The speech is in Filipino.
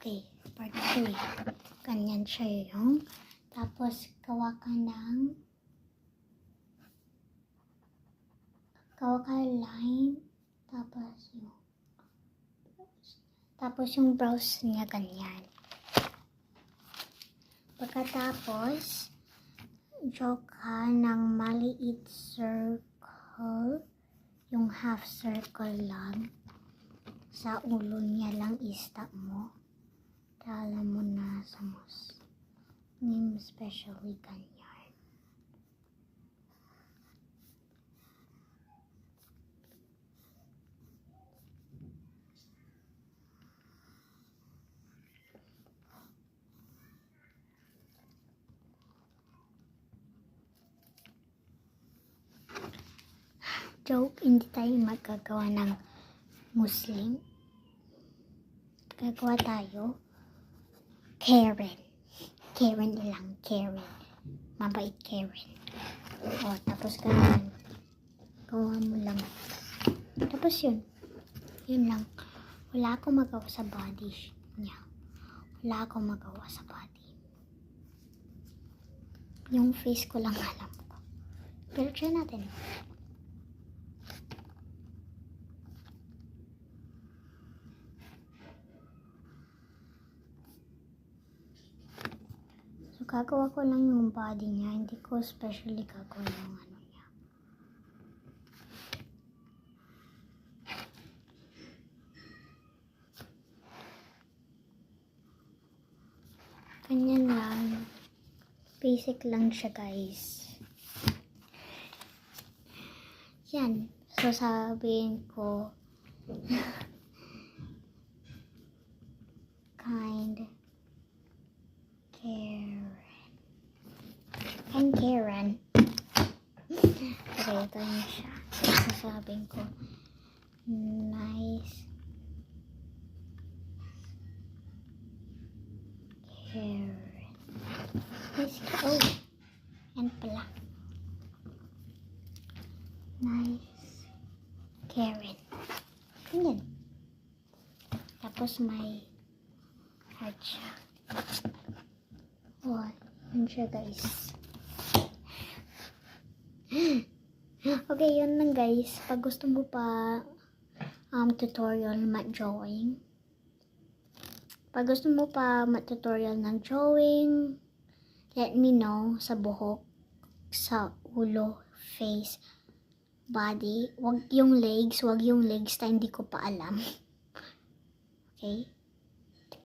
Okay, part 3. Ganyan siya yung. Tapos, gawa ka line. Tapos yung brows niya ganyan. Pagkatapos, draw ka ng maliit circle. Yung half circle lang. Sa ulo niya lang i-stop mo. Tala mo na sa mas. Especially ganyan. Joke, hindi tayo magagawa ng Muslim. Gagawa tayo Karen. Karen lang, Karen. Mabait Karen. O, tapos ganyan. Gawa mo lang. Tapos yun. Yun lang. Wala akong magawa sa body niya. Wala akong magawa sa body. Yung face ko lang alam ko. Pero try natin. So, gagawa ko lang yung body niya. Hindi ko especially gagawa yung ano niya. Ganyan lang. Basic lang siya, guys. Yan. So, sabihin ko kind Karen. Okay, ito na siya. Sasabihin ko nice Karen. Oh, yan pala. Nice Karen. Ganyan. Tapos may heart siya. Oh, yun siya, guys. Okay, yun lang, guys. Pag gusto mo pa tutorial drawing. Pag gusto mo pa tutorial ng drawing, let me know sa buhok, sa ulo, face, body. Wag yung legs ta hindi ko pa alam. Okay?